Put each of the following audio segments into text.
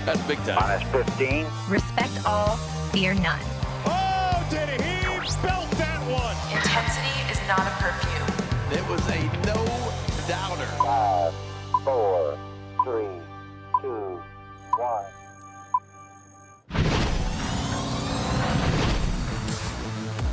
That's big time. -15. Respect all, fear none. Oh, did he belt that one? Intensity is not a perfume. It was a no-doubter. 5, 4, 3, 2, 1.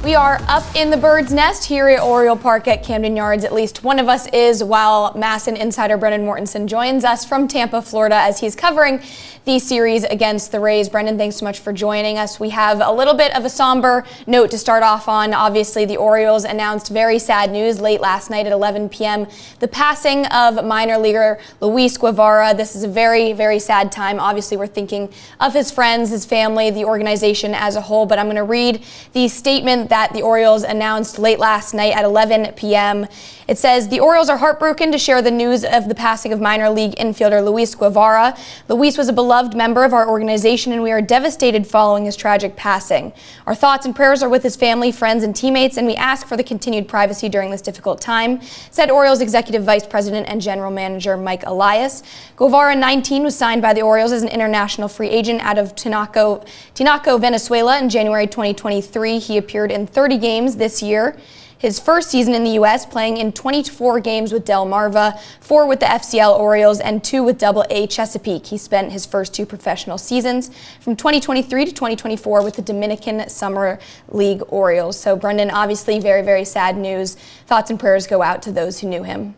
We are up in the bird's nest here at Oriole Park at Camden Yards. At least one of us is, while MASN insider Brendan Mortensen joins us from Tampa, Florida, as he's covering the series against the Rays. Brendan, thanks so much for joining us. We have a little bit of a somber note to start off on. Obviously, the Orioles announced very sad news late last night at 11 p.m. The passing of minor leaguer Luis Guavara. This is a very, very sad time. Obviously, we're thinking of his friends, his family, the organization as a whole. But I'm going to read the statement that the Orioles announced late last night at 11 p.m. It says, the Orioles are heartbroken to share the news of the passing of minor league infielder Luis Guavara. Luis was a beloved member of our organization, and we are devastated following his tragic passing. Our thoughts and prayers are with his family, friends, and teammates, and we ask for the continued privacy during this difficult time, said Orioles Executive Vice President and General Manager Mike Elias. Guevara, 19, was signed by the Orioles as an international free agent out of Tinaco, Venezuela in January 2023. He appeared in 30 games this year. His first season in the U.S., playing in 24 games with Delmarva, 4 with the FCL Orioles, and 2 with Double-A Chesapeake. He spent his first 2 professional seasons from 2023 to 2024 with the Dominican Summer League Orioles. So, Brendan, obviously very, very sad news. Thoughts and prayers go out to those who knew him.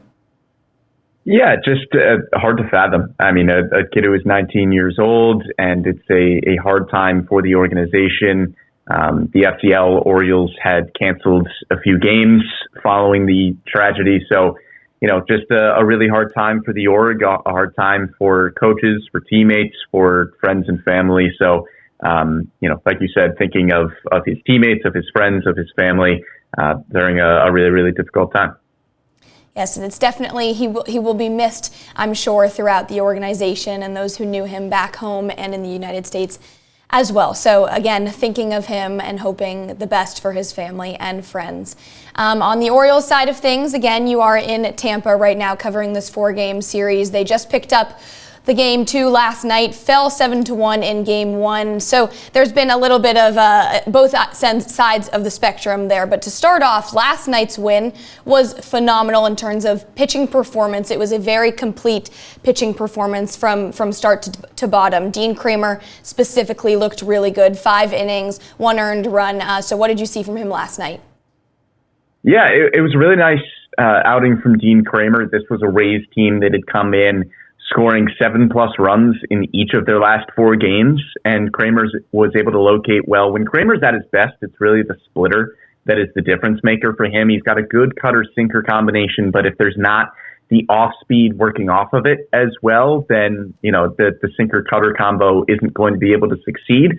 Yeah, just hard to fathom. I mean, a kid who is 19 years old, and it's a hard time for the organization. The FCL Orioles had canceled a few games following the tragedy. So, just a really hard time for the org, a hard time for coaches, for teammates, for friends and family. So, like you said, thinking of his teammates, of his friends, of his family during a really, really difficult time. Yes, and it's definitely, he will be missed, I'm sure, throughout the organization and those who knew him back home and in the United States as well. So again, thinking of him and hoping the best for his family and friends. On the Orioles side of things, again, you are in Tampa right now covering this 4-game series. They just picked up the game 2 last night, fell 7-1 in game 1. So there's been a little bit of both sides of the spectrum there. But to start off, last night's win was phenomenal in terms of pitching performance. It was a very complete pitching performance from start to bottom. Dean Kramer specifically looked really good. 5 innings, 1 earned run. So what did you see from him last night? Yeah, it was a really nice outing from Dean Kramer. This was a Rays team that had come in scoring 7+ runs in each of their last 4 games, and Kramer was able to locate well. When Kramer's at his best, it's really the splitter that is the difference maker for him. He's got a good cutter-sinker combination, but if there's not the off-speed working off of it as well, then the sinker-cutter combo isn't going to be able to succeed.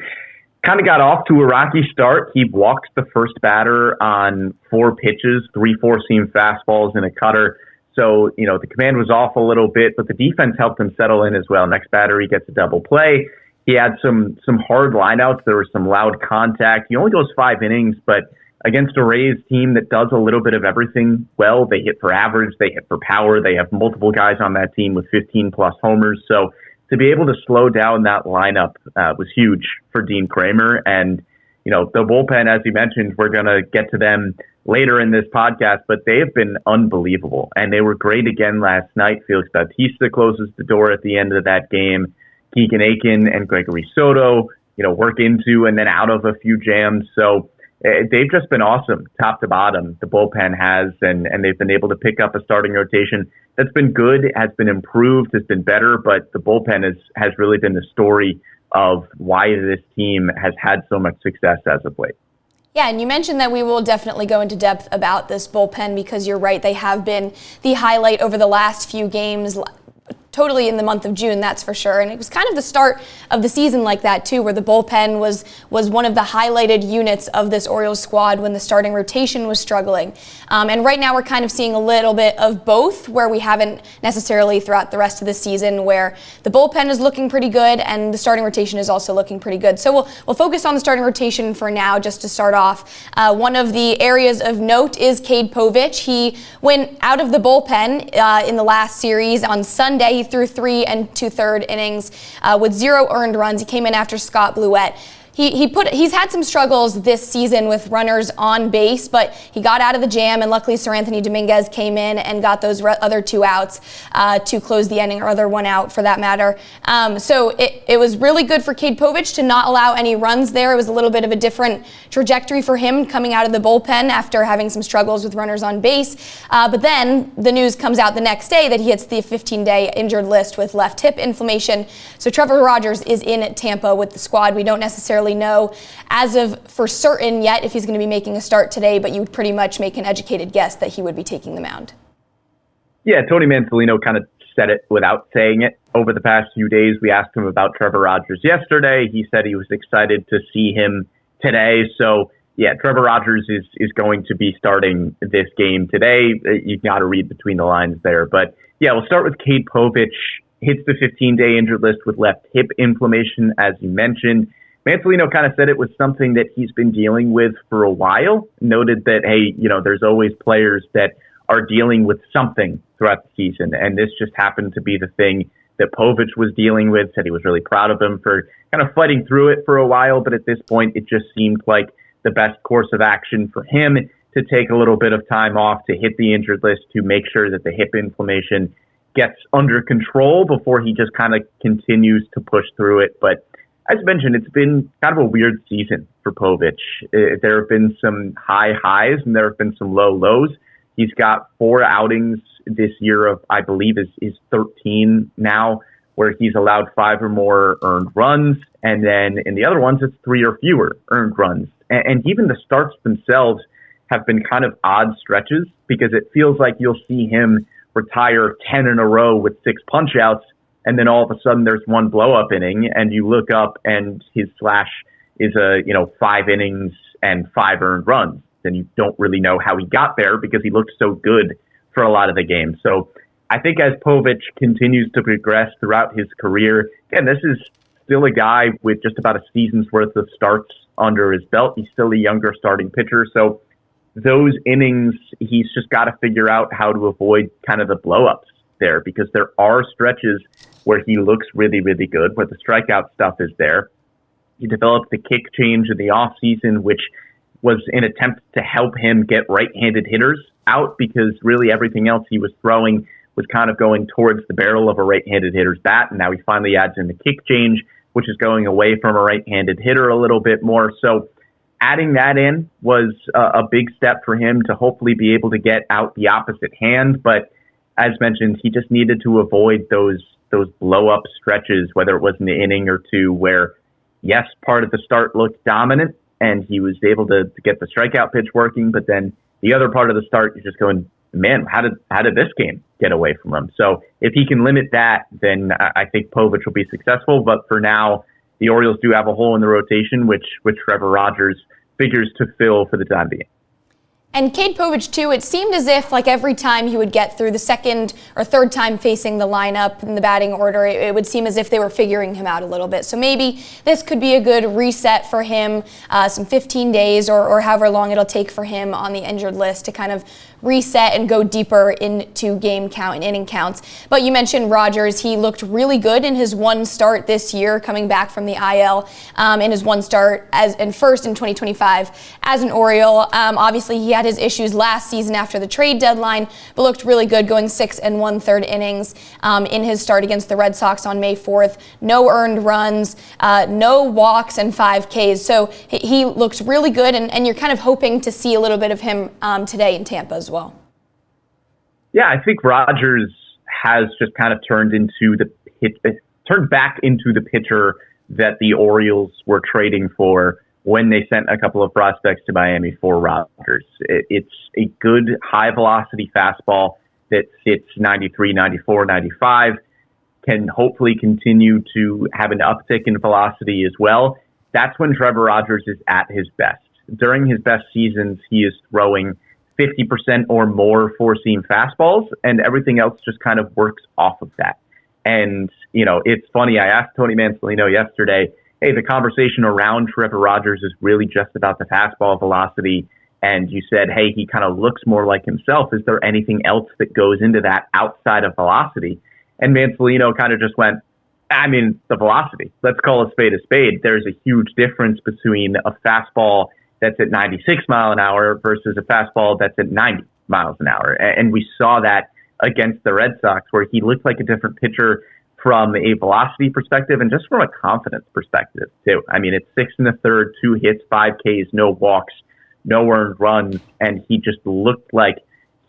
Kind of got off to a rocky start. He walked the first batter on 4 pitches, 3 four-seam fastballs and a cutter. So, the command was off a little bit, but the defense helped him settle in as well. Next batter, he gets a double play. He had some hard lineouts. There was some loud contact. He only goes 5 innings, but against a Rays team that does a little bit of everything well, they hit for average, they hit for power. They have multiple guys on that team with 15+ homers. So to be able to slow down that lineup was huge for Dean Kramer. And, the bullpen, as you mentioned, we're going to get to them later in this podcast, but they have been unbelievable. And they were great again last night. Felix Bautista closes the door at the end of that game. Keegan Aiken and Gregory Soto, work into and then out of a few jams. So they've just been awesome, top to bottom. The bullpen has, and they've been able to pick up a starting rotation that's been good, has been improved, has been better, but the bullpen has really been the story of why this team has had so much success as of late. Yeah, and you mentioned that we will definitely go into depth about this bullpen because you're right, they have been the highlight over the last few games. Totally in the month of June, that's for sure. And it was kind of the start of the season like that, too, where the bullpen was one of the highlighted units of this Orioles squad when the starting rotation was struggling. And right now we're kind of seeing a little bit of both, where we haven't necessarily throughout the rest of the season, where the bullpen is looking pretty good and the starting rotation is also looking pretty good. So we'll focus on the starting rotation for now, just to start off. One of the areas of note is Cade Povich. He went out of the bullpen in the last series on Sunday. He threw 3 2/3 innings with 0 earned runs. He came in after Scott Bluett. He's had some struggles this season with runners on base, but he got out of the jam, and luckily Sir Anthony Dominguez came in and got those other 2 outs to close the inning, or other 1 out for that matter. So it was really good for Cade Povich to not allow any runs there. It was a little bit of a different trajectory for him coming out of the bullpen after having some struggles with runners on base. But then the news comes out the next day that he hits the 15-day injured list with left hip inflammation. So Trevor Rogers is in Tampa with the squad. We don't necessarily know as of for certain yet if he's going to be making a start today, but you would pretty much make an educated guess that he would be taking the mound. Yeah, Tony Mansolino kind of said it without saying it. Over the past few days, we asked him about Trevor Rogers yesterday. He said he was excited to see him today. So, yeah, Trevor Rogers is going to be starting this game today. You got to read between the lines there. But, yeah, we'll start with Cade Povich. Hits the 15-day injured list with left hip inflammation, as you mentioned. Mansolino kind of said it was something that he's been dealing with for a while. Noted that, hey, there's always players that are dealing with something throughout the season. And this just happened to be the thing that Povich was dealing with. Said he was really proud of him for kind of fighting through it for a while. But at this point, it just seemed like the best course of action for him to take a little bit of time off to hit the injured list to make sure that the hip inflammation gets under control before he just kind of continues to push through it. But as mentioned, it's been kind of a weird season for Povich. There have been some high highs and there have been some low lows. He's got 4 outings this year of, I believe, is 13 now, where he's allowed 5 or more earned runs. And then in the other ones, it's 3 or fewer earned runs. And even the starts themselves have been kind of odd stretches, because it feels like you'll see him retire 10 in a row with 6 punch outs. And then all of a sudden there's 1 blow-up inning, and you look up and his slash is 5 innings and 5 earned runs. And you don't really know how he got there because he looked so good for a lot of the game. So I think as Povich continues to progress throughout his career, again, this is still a guy with just about a season's worth of starts under his belt. He's still a younger starting pitcher. So those innings, he's just got to figure out how to avoid kind of the blow-ups there, because there are stretches where he looks really, really good, where the strikeout stuff is there. He developed the kick change in the offseason, which was an attempt to help him get right-handed hitters out, because really everything else he was throwing was kind of going towards the barrel of a right-handed hitter's bat. And now he finally adds in the kick change, which is going away from a right-handed hitter a little bit more. So adding that in was a big step for him to hopefully be able to get out the opposite hand. But as mentioned, he just needed to avoid those blow-up stretches, whether it was an inning or 2, where, yes, part of the start looked dominant, and he was able to get the strikeout pitch working, but then the other part of the start, you're just going, man, how did this game get away from him? So if he can limit that, then I think Povich will be successful. But for now, the Orioles do have a hole in the rotation, which Trevor Rogers figures to fill for the time being. And Cade Povich, too, it seemed as if, like, every time he would get through the second or third time facing the lineup in the batting order, it would seem as if they were figuring him out a little bit. So maybe this could be a good reset for him, some 15 days or however long it'll take for him on the injured list to kind of reset and go deeper into game count and inning counts. But you mentioned Rogers. He looked really good in his 1 start this year, coming back from the IL in his 1 start in first in 2025 as an Oriole. Obviously, he had his issues last season after the trade deadline, but looked really good, going 6 1/3 innings in his start against the Red Sox on May 4th. No earned runs, no walks, and 5 Ks. So he looked really good, and you're kind of hoping to see a little bit of him today in Tampa as well. Yeah, I think Rogers has just kind of turned back into the pitcher that the Orioles were trading for when they sent a couple of prospects to Miami for Rogers. It's a good high-velocity fastball that sits 93, 94, 95, can hopefully continue to have an uptick in velocity as well. That's when Trevor Rogers is at his best. During his best seasons, he is throwing 50% or more four-seam fastballs, and everything else just kind of works off of that. And, it's funny, I asked Tony Mansolino yesterday, hey, the conversation around Trevor Rogers is really just about the fastball velocity, and you said, hey, he kind of looks more like himself. Is there anything else that goes into that outside of velocity? And Mansolino kind of just went, the velocity. Let's call a spade a spade. There's a huge difference between a fastball that's at 96 mile an hour versus a fastball that's at 90 miles an hour. And we saw that against the Red Sox, where he looked like a different pitcher from a velocity perspective and just from a confidence perspective, too. It's 6 1/3, 2 hits, 5 Ks, no walks, no earned runs, and he just looked like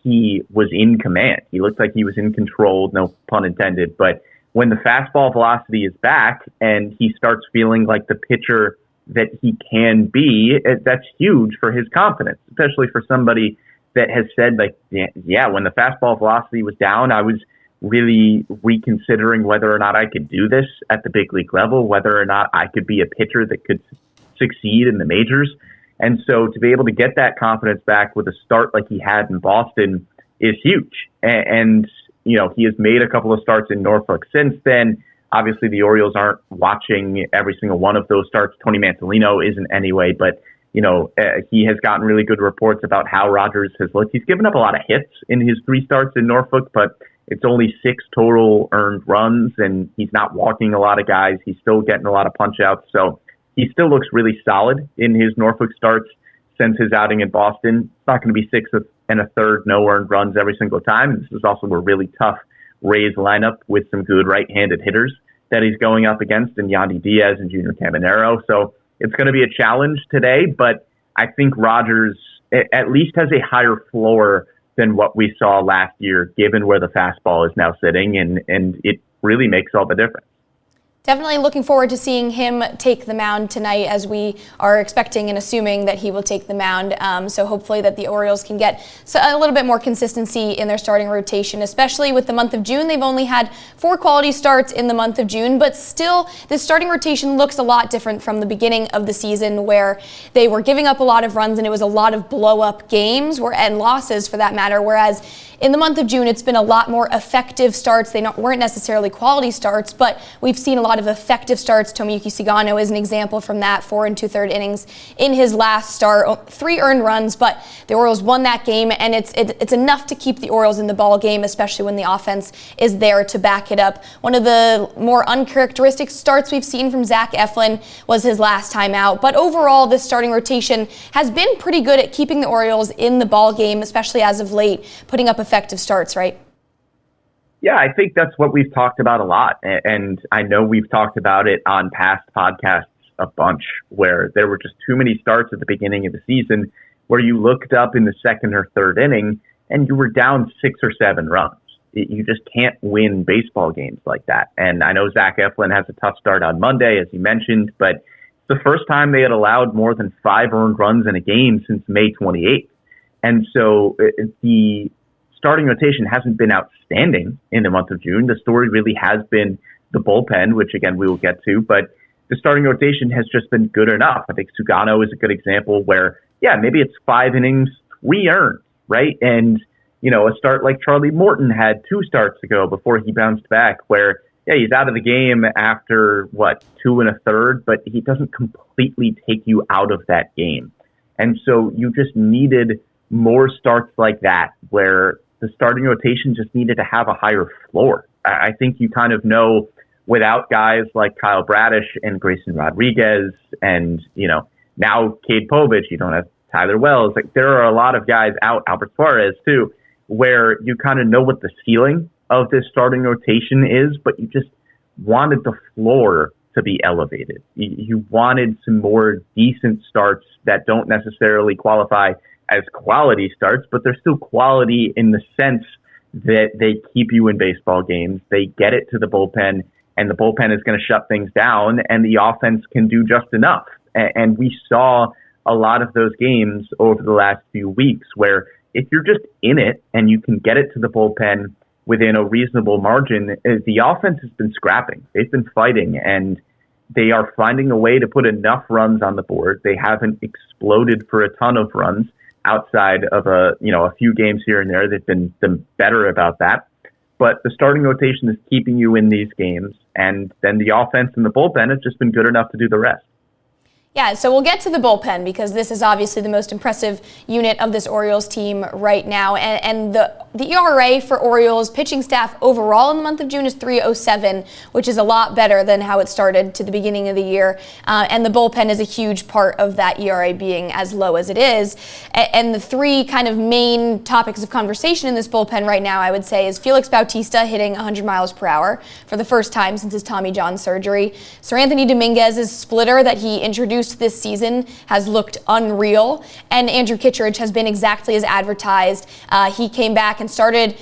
he was in command. He looked like he was in control, no pun intended. But when the fastball velocity is back and he starts feeling like the pitcher that he can be, that's huge for his confidence, especially for somebody that has said, when the fastball velocity was down, I was really reconsidering whether or not I could do this at the big league level, whether or not I could be a pitcher that could succeed in the majors. And so to be able to get that confidence back with a start like he had in Boston is huge. And he has made a couple of starts in Norfolk since then. Obviously, the Orioles aren't watching every single one of those starts. Tony Mansolino isn't anyway, but he has gotten really good reports about how Rogers has looked. He's given up a lot of hits in his 3 starts in Norfolk, but it's only 6 total earned runs, and he's not walking a lot of guys. He's still getting a lot of punch outs. So he still looks really solid in his Norfolk starts since his outing in Boston. It's not going to be 6 1/3, no earned runs every single time. This is also a really tough Rays lineup with some good right-handed hitters that he's going up against in Yandy Diaz and Junior Caminero. So it's going to be a challenge today, but I think Rogers at least has a higher floor than what we saw last year, given where the fastball is now sitting, and it really makes all the difference. Definitely looking forward to seeing him take the mound tonight, as we are expecting and assuming that he will take the mound. So hopefully that the Orioles can get a little bit more consistency in their starting rotation, especially with the month of June. They've only had 4 quality starts in the month of June, but still the starting rotation looks a lot different from the beginning of the season, where they were giving up a lot of runs and it was a lot of blow-up games and losses for that matter, whereas in the month of June, it's been a lot more effective starts. They weren't necessarily quality starts, but we've seen a lot of effective starts. Tomoyuki Sugano is an example from that, 4 2/3 innings in his last start, 3 earned runs, but the Orioles won that game, and it's enough to keep the Orioles in the ball game, especially when the offense is there to back it up. One of the more uncharacteristic starts we've seen from Zach Eflin was his last time out, but overall, this starting rotation has been pretty good at keeping the Orioles in the ball game, especially as of late, putting up effective starts, right? Yeah, I think that's what we've talked about a lot. And I know we've talked about it on past podcasts a bunch, where there were just too many starts at the beginning of the season where you looked up in the 2nd or 3rd inning and you were down 6 or 7 runs. You just can't win baseball games like that. And I know Zach Eflin has a tough start on Monday, as you mentioned, but it's the first time they had allowed more than 5 earned runs in a game since May 28th. And so the starting rotation hasn't been outstanding in the month of June. The story really has been the bullpen, which again we will get to, but the starting rotation has just been good enough. I think Sugano is a good example where, maybe it's 5 innings, 3 earned, right? And, a start like Charlie Morton had 2 starts ago before he bounced back, where, he's out of the game after 2 1/3, but he doesn't completely take you out of that game. And so you just needed more starts like that, where the starting rotation just needed to have a higher floor. I think you kind of know, without guys like Kyle Bradish and Grayson Rodriguez and, now Cade Povich, you don't have Tyler Wells. There are a lot of guys out, Albert Suarez too, where you kind of know what the ceiling of this starting rotation is, but you just wanted the floor to be elevated. You wanted some more decent starts that don't necessarily qualify as quality starts, but they're still quality in the sense that they keep you in baseball games. They get it to the bullpen, and the bullpen is going to shut things down, and the offense can do just enough. And we saw a lot of those games over the last few weeks where if you're just in it and you can get it to the bullpen within a reasonable margin, the offense has been scrapping. They've been fighting, and they are finding a way to put enough runs on the board. They haven't exploded for a ton of runs outside of a few games here and there. They've been better about that. But the starting rotation is keeping you in these games, and then the offense and the bullpen has just been good enough to do the rest. Yeah, so we'll get to the bullpen because this is obviously the most impressive unit of this Orioles team right now. And the ERA for Orioles pitching staff overall in the month of June is 3.07, which is a lot better than how it started to the beginning of the year. And the bullpen is a huge part of that ERA being as low as it is. And the three kind of main topics of conversation in this bullpen right now, I would say, is Felix Bautista hitting 100 miles per hour for the first time since his Tommy John surgery. Seranthony Dominguez's splitter that he introduced this season has looked unreal, and Andrew Kittredge has been exactly as advertised. He came back and started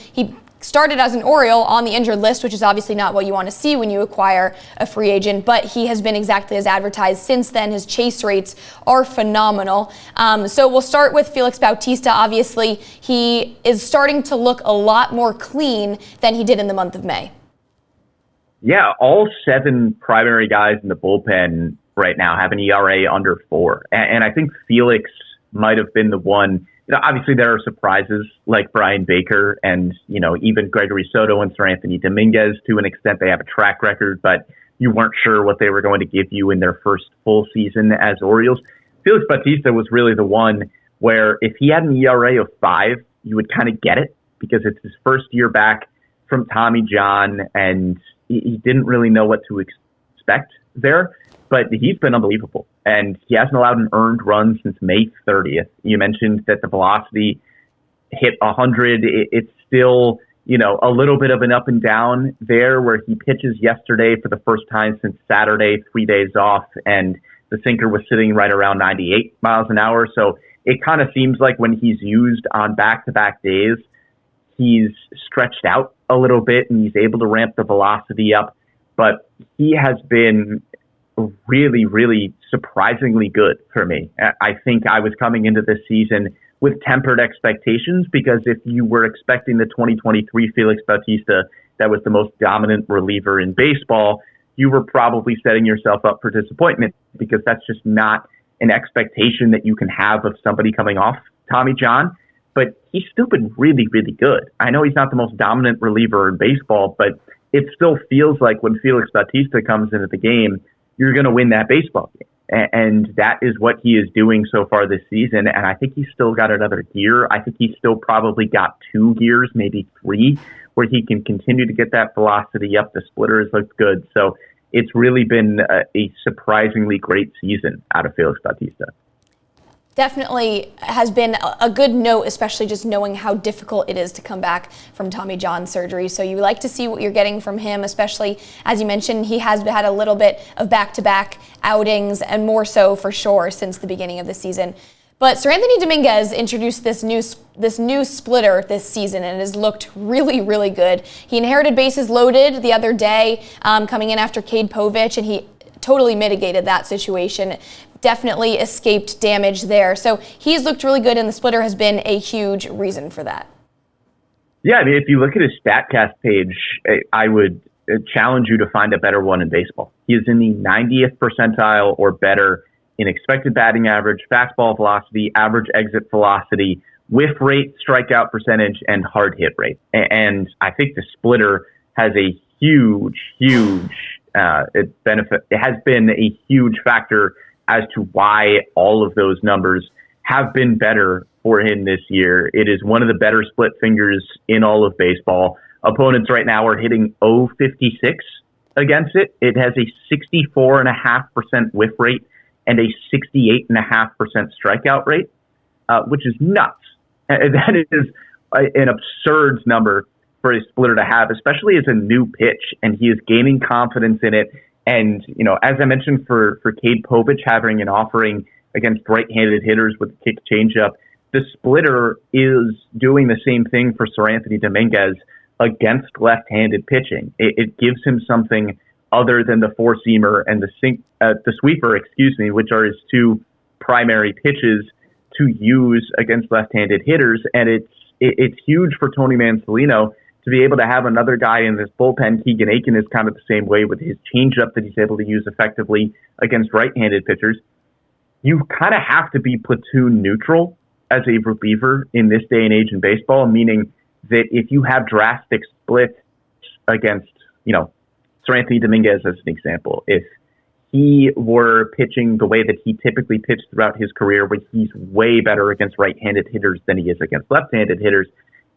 as an Oriole on the injured list, which is obviously not what you want to see when you acquire a free agent, but he has been exactly as advertised since then. His chase rates are phenomenal. So we'll start with Felix Bautista. Obviously, he is starting to look a lot more clean than he did in the month of May. Yeah, all 7 primary guys in the bullpen right now have an ERA under 4. And I think Felix might have been the one. Obviously, there are surprises like Brian Baker and, even Gregory Soto and Seranthony Dominguez. To an extent, they have a track record, but you weren't sure what they were going to give you in their first full season as Orioles. Felix Bautista was really the one where if he had an ERA of 5, you would kind of get it because it's his first year back from Tommy John, and he didn't really know what to expect there. But he's been unbelievable, and he hasn't allowed an earned run since May 30th. You mentioned that the velocity hit 100. It's still, a little bit of an up and down there where he pitches yesterday for the first time since Saturday, 3 days off, and the sinker was sitting right around 98 miles an hour. So it kind of seems like when he's used on back-to-back days, he's stretched out a little bit and he's able to ramp the velocity up. But he has been really, really surprisingly good for me. I think I was coming into this season with tempered expectations because if you were expecting the 2023 Felix Bautista that was the most dominant reliever in baseball, you were probably setting yourself up for disappointment because that's just not an expectation that you can have of somebody coming off Tommy John. But he's still been really, really good. I know he's not the most dominant reliever in baseball, but it still feels like when Felix Bautista comes into the game, you're going to win that baseball game. And that is what he is doing so far this season. And I think he's still got another gear. I think he's still probably got 2 gears, maybe 3, where he can continue to get that velocity up. The splitter has looked good. So it's really been a surprisingly great season out of Felix Bautista. Definitely has been a good note, especially just knowing how difficult it is to come back from Tommy John surgery. So you like to see what you're getting from him, especially, as you mentioned, he has had a little bit of back-to-back outings and more so for sure since the beginning of the season. But Seranthony Dominguez introduced this new splitter this season, and it has looked really, really good. He inherited bases loaded the other day, coming in after Cade Povich, and he totally mitigated that situation. Definitely escaped damage there. So he's looked really good, and the splitter has been a huge reason for that. Yeah, I mean, if you look at his StatCast page, I would challenge you to find a better one in baseball. He is in the 90th percentile or better in expected batting average, fastball velocity, average exit velocity, whiff rate, strikeout percentage, and hard hit rate. And I think the splitter has a huge benefit. It has been a huge factor as to why all of those numbers have been better for him this year. It is one of the better split fingers in all of baseball. Opponents right now are hitting .056 against it. It has a 64.5% whiff rate and a 68.5% strikeout rate, which is nuts. That is an absurd number for a splitter to have, especially as a new pitch, and he is gaining confidence in it. And, as I mentioned for Cade Povich having an offering against right-handed hitters with kick changeup, the splitter is doing the same thing for Seranthony Dominguez against left-handed pitching. It gives him something other than the four-seamer and the sweeper, which are his 2 primary pitches to use against left-handed hitters. And it's huge for Tony Mansolino to be able to have another guy in this bullpen. Keegan Aiken is kind of the same way with his changeup that he's able to use effectively against right-handed pitchers. You kind of have to be platoon neutral as a reliever in this day and age in baseball, meaning that if you have drastic splits against, Seranthony Dominguez as an example, if he were pitching the way that he typically pitched throughout his career, where he's way better against right-handed hitters than he is against left-handed hitters,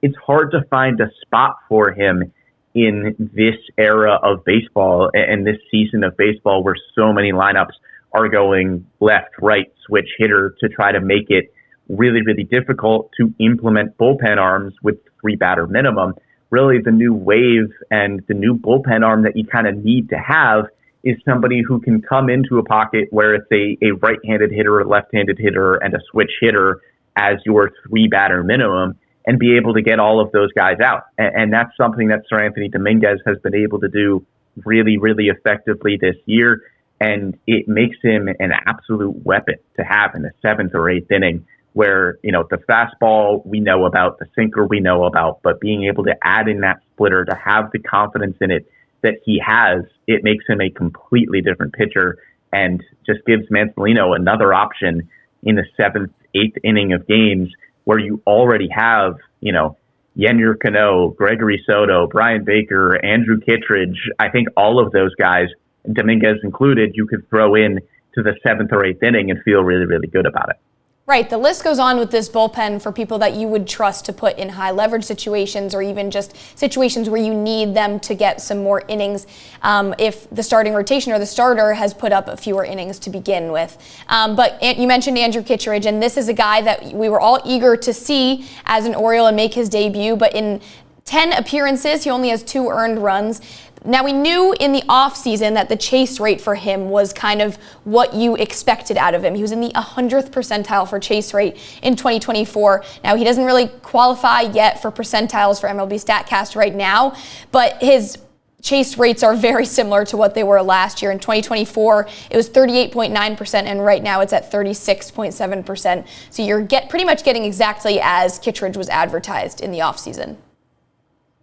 it's hard to find a spot for him in this era of baseball and this season of baseball where so many lineups are going left, right, switch hitter to try to make it really, really difficult to implement bullpen arms with 3-batter minimum. Really, the new wave and the new bullpen arm that you kind of need to have is somebody who can come into a pocket where it's a right-handed hitter, a left-handed hitter, and a switch hitter as your 3-batter minimum, and be able to get all of those guys out. And that's something that Seranthony Dominguez has been able to do really, really effectively this year. And it makes him an absolute weapon to have in the 7th or 8th inning, where, the fastball we know about, the sinker we know about, but being able to add in that splitter, to have the confidence in it that he has, it makes him a completely different pitcher and just gives Manzolino another option in the 7th, 8th inning of games where you already have, Yennier Cano, Gregory Soto, Brian Baker, Andrew Kittredge. I think all of those guys, Dominguez included, you could throw in to the 7th or 8th inning and feel really, really good about it. Right. The list goes on with this bullpen for people that you would trust to put in high leverage situations, or even just situations where you need them to get some more innings if the starting rotation or the starter has put up fewer innings to begin with. But you mentioned Andrew Kittredge, and this is a guy that we were all eager to see as an Oriole and make his debut. But in 10 appearances, he only has 2 earned runs. Now, we knew in the offseason that the chase rate for him was kind of what you expected out of him. He was in the 100th percentile for chase rate in 2024. Now, he doesn't really qualify yet for percentiles for MLB StatCast right now, but his chase rates are very similar to what they were last year. In 2024, it was 38.9%, and right now it's at 36.7%. So you're pretty much getting exactly as Kittredge was advertised in the offseason.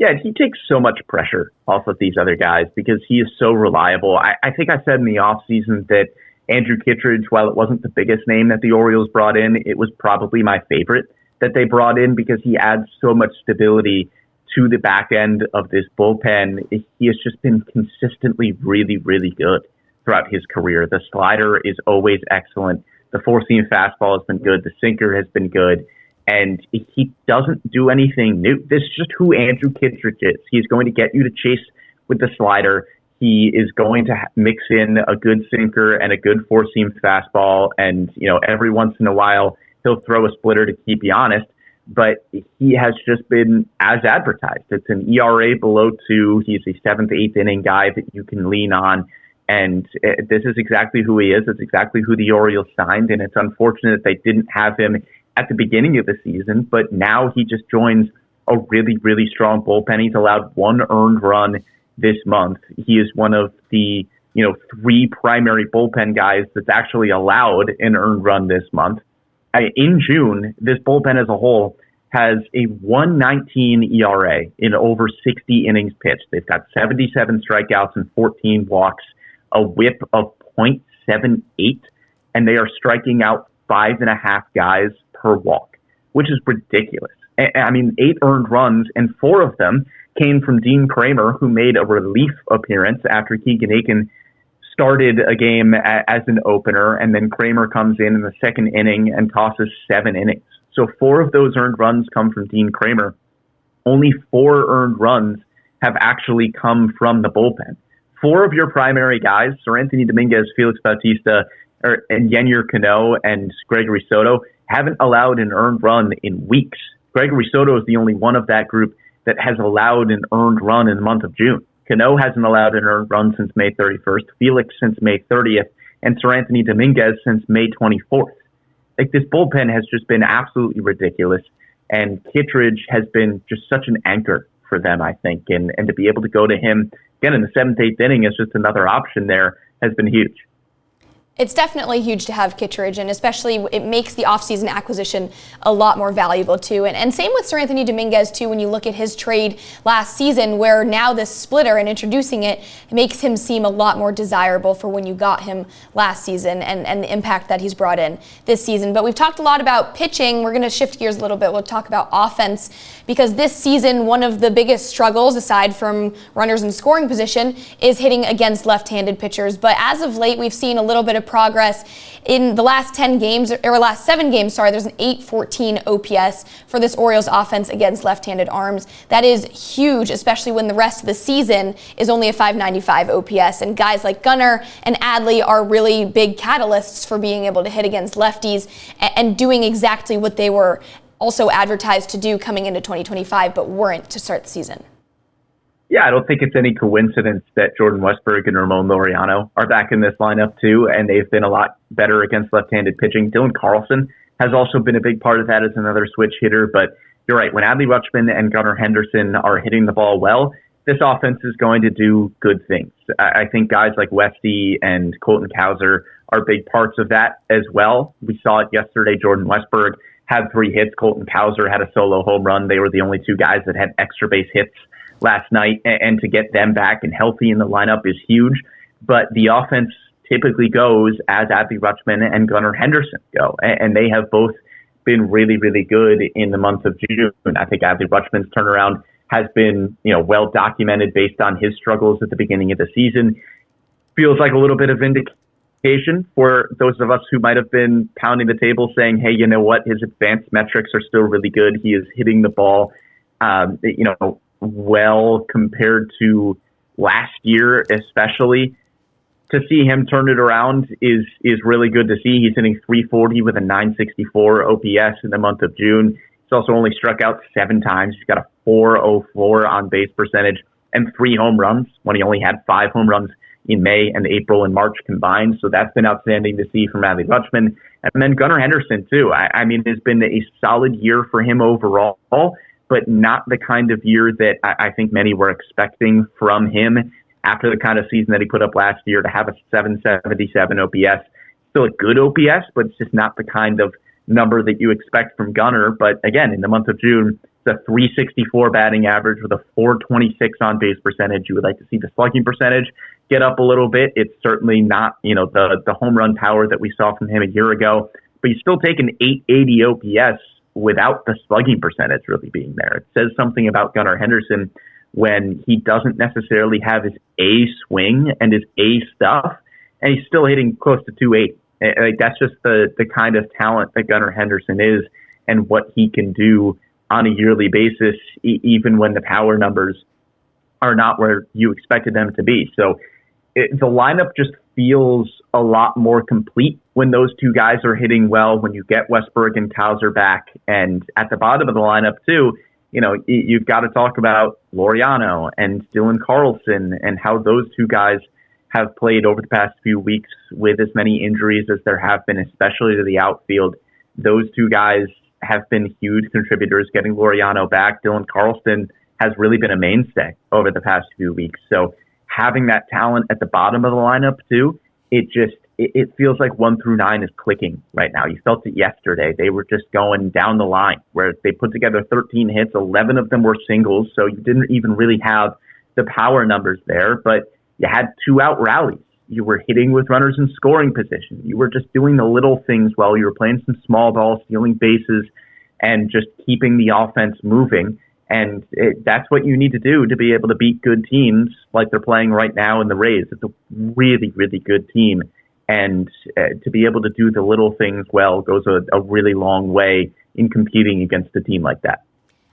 Yeah, he takes so much pressure off of these other guys because he is so reliable. I think I said in the offseason that Andrew Kittredge, while it wasn't the biggest name that the Orioles brought in, it was probably my favorite that they brought in because he adds so much stability to the back end of this bullpen. He has just been consistently really, really good throughout his career. The slider is always excellent. The 4-seam fastball has been good. The sinker has been good. And he doesn't do anything new. This is just who Andrew Kittredge is. He's going to get you to chase with the slider. He is going to mix in a good sinker and a good 4-seam fastball. And, every once in a while, he'll throw a splitter to keep you honest. But he has just been as advertised. It's an ERA below 2. He's a 7th, 8th inning guy that you can lean on. And this is exactly who he is. It's exactly who the Orioles signed. And it's unfortunate they didn't have him at the beginning of the season, but now he just joins a really, really strong bullpen. He's allowed 1 earned run this month. He is one of the, 3 primary bullpen guys that's actually allowed an earned run this month. In June, this bullpen as a whole has a 1.19 ERA in over 60 innings pitched. They've got 77 strikeouts and 14 walks, a whip of .78, and they are striking out 5.5 guys per walk, which is ridiculous. 8 earned runs, and 4 of them came from Dean Kramer, who made a relief appearance after Keegan Aiken started a game as an opener, and then Kramer comes in the 2nd inning and tosses 7 innings. So 4 of those earned runs come from Dean Kramer. Only 4 earned runs have actually come from the bullpen. 4 of your primary guys, Seranthony Dominguez, Felix Bautista, and Yennier Cano and Gregory Soto, haven't allowed an earned run in weeks. Gregory Soto is the only one of that group that has allowed an earned run in the month of June. Cano hasn't allowed an earned run since May 31st, Felix since May 30th, and Seranthony Dominguez since May 24th. This bullpen has just been absolutely ridiculous, and Kittredge has been just such an anchor for them, I think, and to be able to go to him again in the 7th, 8th inning as just another option there has been huge. It's definitely huge to have Kittredge, and especially it makes the offseason acquisition a lot more valuable too. And same with Sir Anthony Dominguez too, when you look at his trade last season, where now this splitter and introducing it makes him seem a lot more desirable for when you got him last season and the impact that he's brought in this season. But we've talked a lot about pitching. We're going to shift gears a little bit. We'll talk about offense, because this season, one of the biggest struggles, aside from runners in scoring position, is hitting against left-handed pitchers. But as of late, we've seen a little bit of progress. In the last 7 games, there's an 814 OPS for this Orioles offense against left-handed arms. That is huge, especially when the rest of the season is only a 595 OPS. And guys like Gunnar and Adley are really big catalysts for being able to hit against lefties and doing exactly what they were also advertised to do coming into 2025, but weren't to start the season. Yeah, I don't think it's any coincidence that Jordan Westburg and Ramon Laureano are back in this lineup too, and they've been a lot better against left-handed pitching. Dylan Carlson has also been a big part of that as another switch hitter, but you're right. When Adley Rutschman and Gunnar Henderson are hitting the ball well, this offense is going to do good things. I think guys like Westy and Colton Cowser are big parts of that as well. We saw it yesterday. Jordan Westburg had 3 hits. Colton Cowser had a solo home run. They were the only 2 guys that had extra base hits last night, and to get them back and healthy in the lineup is huge. But the offense typically goes as Adley Rutschman and Gunnar Henderson go, and they have both been really, really good in the month of June. I think Adley Rutschman's turnaround has been, well documented based on his struggles at the beginning of the season. Feels like a little bit of vindication for those of us who might have been pounding the table saying, hey, you know what, his advanced metrics are still really good. He is hitting the ball, well compared to last year, especially. To see him turn it around is really good to see. He's hitting 340 with a 964 OPS in the month of June. He's also only struck out 7 times. He's got a 404 on base percentage and 3 home runs when he only had 5 home runs in May and April and March combined. So that's been outstanding to see from Adley Rutschman. And then Gunnar Henderson too. I mean, it's been a solid year for him overall, but not the kind of year that I think many were expecting from him after the kind of season that he put up last year. To have a 777 OPS, still a good OPS, but it's just not the kind of number that you expect from Gunnar. But again, in the month of June, it's a 364 batting average with a 426 on base percentage. You would like to see the slugging percentage get up a little bit. It's certainly not, the home run power that we saw from him a year ago, but he's still taking 880 OPS without the slugging percentage really being there. It says something about Gunnar Henderson when he doesn't necessarily have his A swing and his A stuff, and he's still hitting close to 280. Like, that's just the kind of talent that Gunnar Henderson is and what he can do on a yearly basis, even when the power numbers are not where you expected them to be. So the lineup just feels a lot more complete when those 2 guys are hitting well, when you get Westburg and Cowser back. And at the bottom of the lineup too, you've got to talk about Laureano and Dylan Carlson and how those 2 guys have played over the past few weeks with as many injuries as there have been, especially to the outfield. Those 2 guys have been huge contributors. Getting Laureano back, Dylan Carlson has really been a mainstay over the past few weeks. So having that talent at the bottom of the lineup too, it feels like 1 through 9 is clicking right now. You felt it yesterday. They were just going down the line where they put together 13 hits, 11 of them were singles, so you didn't even really have the power numbers there, but you had 2 out rallies. You were hitting with runners in scoring position. You were just doing the little things well. You were playing some small ball, stealing bases, and just keeping the offense moving. And that's what you need to do to be able to beat good teams like they're playing right now in the Rays. It's a really, really good team. And to be able to do the little things well goes a really long way in competing against a team like that.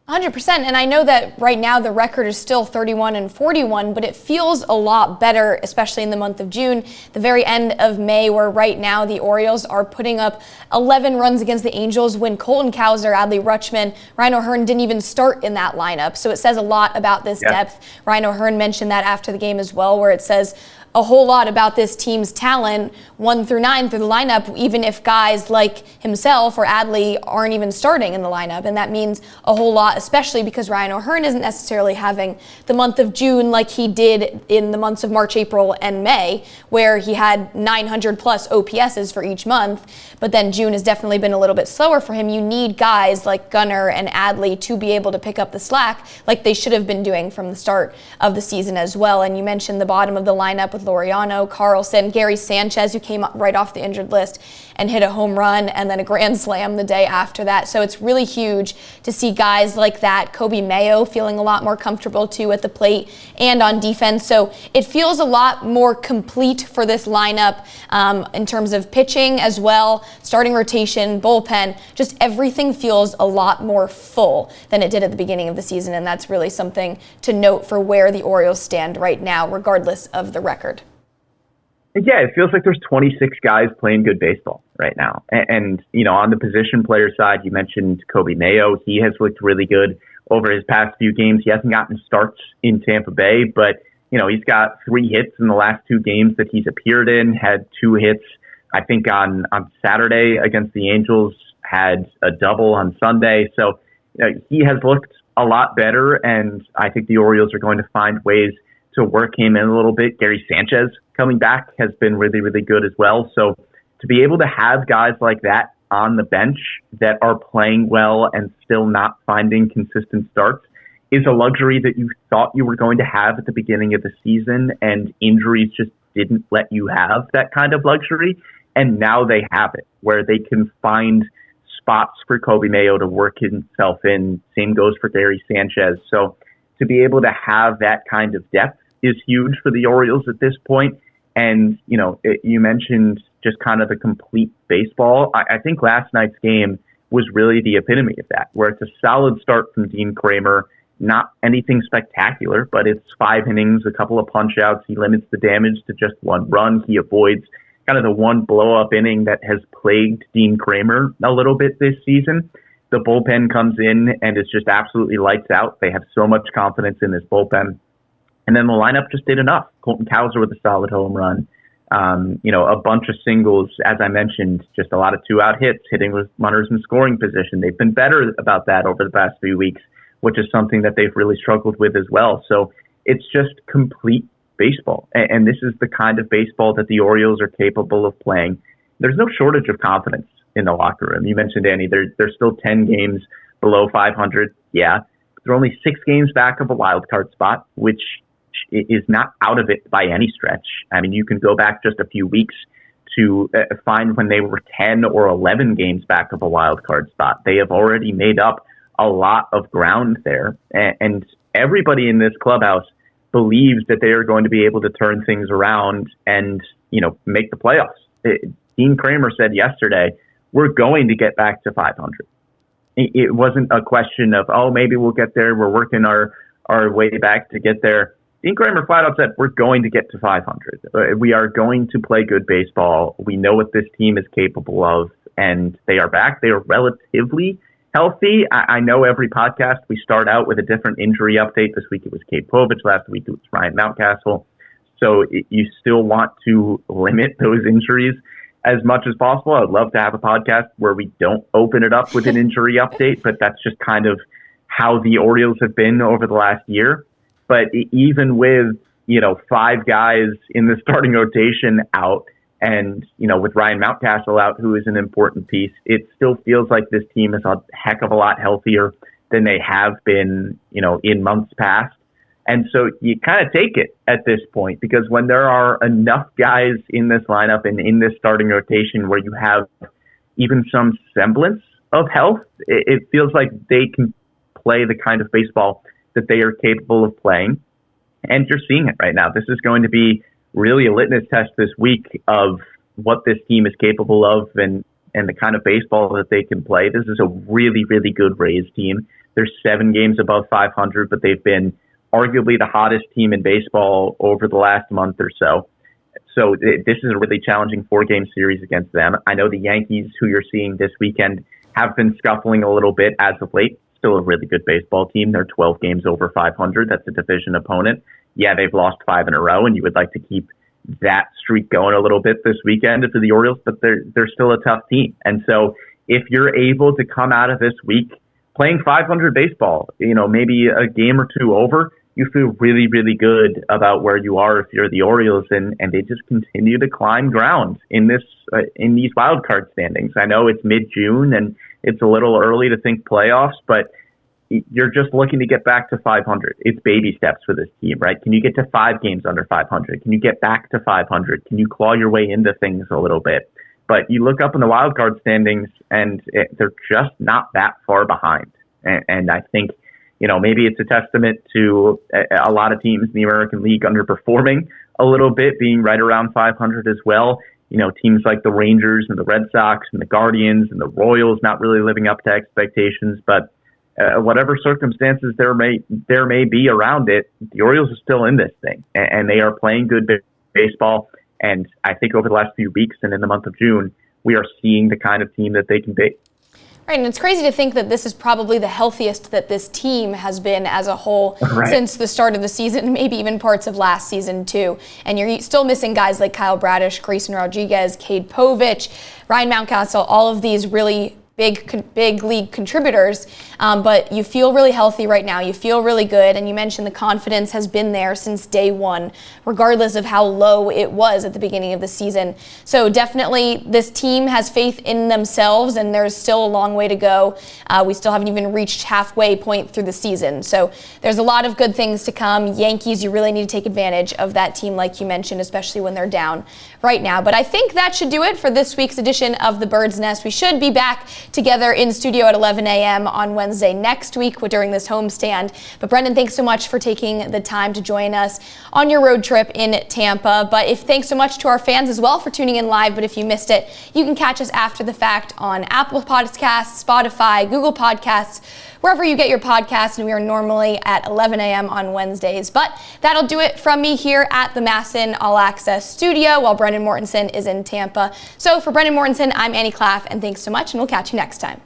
100%. And I know that right now the record is still 31-41, but it feels a lot better, especially in the month of June, the very end of May, where right now the Orioles are putting up 11 runs against the Angels when Colton Cowser, Adley Rutschman, Ryan O'Hearn didn't even start in that lineup. So it says a lot about this depth. Ryan O'Hearn mentioned that after the game as well, where it says a whole lot about this team's talent 1 through 9 through the lineup, even if guys like himself or Adley aren't even starting in the lineup. And that means a whole lot, especially because Ryan O'Hearn isn't necessarily having the month of June like he did in the months of March, April, and May, where he had 900 plus OPSs for each month. But then June has definitely been a little bit slower for him. You need guys like Gunnar and Adley to be able to pick up the slack like they should have been doing from the start of the season as well. And you mentioned the bottom of the lineup with Laureano, Carlson, Gary Sanchez, who came up right off the injured list and hit a home run and then a grand slam the day after that. So it's really huge to see guys like that. Kobe Mayo feeling a lot more comfortable too at the plate and on defense. So it feels a lot more complete for this lineup in terms of pitching as well, starting rotation, bullpen, just everything feels a lot more full than it did at the beginning of the season. And that's really something to note for where the Orioles stand right now, regardless of the record. Yeah, it feels like there's 26 guys playing good baseball right now. And on the position player side, you mentioned Kobe Mayo. He has looked really good over his past few games. He hasn't gotten starts in Tampa Bay, but, he's got 3 hits in the last 2 games that he's appeared in, had 2 hits, I think, on Saturday against the Angels, had a double on Sunday. So he has looked a lot better, and I think the Orioles are going to find ways to work him in a little bit. Gary Sanchez coming back has been really, really good as well. So to be able to have guys like that on the bench that are playing well and still not finding consistent starts is a luxury that you thought you were going to have at the beginning of the season, and injuries just didn't let you have that kind of luxury. And now they have it, where they can find spots for Kobe Mayo to work himself in. Same goes for Gary Sanchez. So to be able to have that kind of depth is huge for the Orioles at this point. And, you mentioned just kind of the complete baseball. I think last night's game was really the epitome of that, where it's a solid start from Dean Kramer, not anything spectacular, but it's 5 innings, a couple of punch outs. He limits the damage to just 1 run. He avoids kind of the one blow-up inning that has plagued Dean Kramer a little bit this season. The bullpen comes in and is just absolutely lights out. They have so much confidence in this bullpen. And then the lineup just did enough. Colton Cowser with a solid home run. A bunch of singles, as I mentioned, just a lot of 2-out hits, hitting with runners in scoring position. They've been better about that over the past few weeks, which is something that they've really struggled with as well. So it's just complete baseball. And this is the kind of baseball that the Orioles are capable of playing. There's no shortage of confidence in the locker room. You mentioned, Danny, they're still 10 games below 500. Yeah. They're only 6 games back of a wild card spot, which is not out of it by any stretch. I mean, you can go back just a few weeks to find when they were 10 or 11 games back of a wild card spot. They have already made up a lot of ground there. And everybody in this clubhouse believes that they are going to be able to turn things around and, make the playoffs. Dean Kramer said yesterday, we're going to get back to 500. It wasn't a question of, maybe we'll get there. We're working our way back to get there. Dean Kramer flat out said, we're going to get to 500. We are going to play good baseball. We know what this team is capable of, and they are back. They are relatively healthy. I know every podcast we start out with a different injury update. This week it was Cade Povich. Last week it was Ryan Mountcastle. So you still want to limit those injuries as much as possible. I would love to have a podcast where we don't open it up with an injury update, but that's just kind of how the Orioles have been over the last year. But even with, 5 guys in the starting rotation out and, with Ryan Mountcastle out, who is an important piece, it still feels like this team is a heck of a lot healthier than they have been, in months past. And so you kind of take it at this point, because when there are enough guys in this lineup and in this starting rotation where you have even some semblance of health, it feels like they can play the kind of baseball that they are capable of playing. And you're seeing it right now. This is going to be really a litmus test this week of what this team is capable of and the kind of baseball that they can play. This is a really, really good Rays team. They're 7 games above 500, but they've been arguably the hottest team in baseball over the last month or so. So this is a really challenging 4-game series against them. I know the Yankees, who you're seeing this weekend, have been scuffling a little bit as of late. Still a really good baseball team. They're 12 games over 500. That's a division opponent. Yeah, they've lost 5 in a row, and you would like to keep that streak going a little bit this weekend for the Orioles, but they're still a tough team. And so if you're able to come out of this week playing 500 baseball, maybe a game or two over, you feel really, really good about where you are if you're the Orioles, and they just continue to climb ground in these wild card standings. I know it's mid-June and it's a little early to think playoffs, but you're just looking to get back to 500. It's baby steps for this team, right? Can you get to 5 games under 500? Can you get back to 500? Can you claw your way into things a little bit? But you look up in the wild card standings, and they're just not that far behind. And I think, maybe it's a testament to a lot of teams in the American League underperforming a little bit, being right around 500 as well. Teams like the Rangers and the Red Sox and the Guardians and the Royals not really living up to expectations. But whatever circumstances there may be around it, the Orioles are still in this thing, and they are playing good baseball. And I think over the last few weeks and in the month of June, we are seeing the kind of team that they can be. Right, and it's crazy to think that this is probably the healthiest that this team has been as a whole since the start of the season, maybe even parts of last season too. And you're still missing guys like Kyle Bradish, Grayson Rodriguez, Cade Povich, Ryan Mountcastle, all of these really big league contributors, but you feel really healthy right now. You feel really good, and you mentioned the confidence has been there since day one, regardless of how low it was at the beginning of the season. So definitely this team has faith in themselves, and there's still a long way to go. We still haven't even reached halfway point through the season. So there's a lot of good things to come. Yankees, you really need to take advantage of that team like you mentioned, especially when they're down right now. But I think that should do it for this week's edition of The Bird's Nest. We should be back together in studio at 11 a.m. on Wednesday next week during this homestand. But Brendan, thanks so much for taking the time to join us on your road trip in Tampa. But thanks so much to our fans as well for tuning in live. But if you missed it, you can catch us after the fact on Apple Podcasts, Spotify, Google Podcasts, wherever you get your podcasts, and we are normally at 11 a.m. on Wednesdays. But that'll do it from me here at the MASN All Access studio while Brendan Mortensen is in Tampa. So for Brendan Mortensen, I'm Annie Claff, and thanks so much, and we'll catch you next time.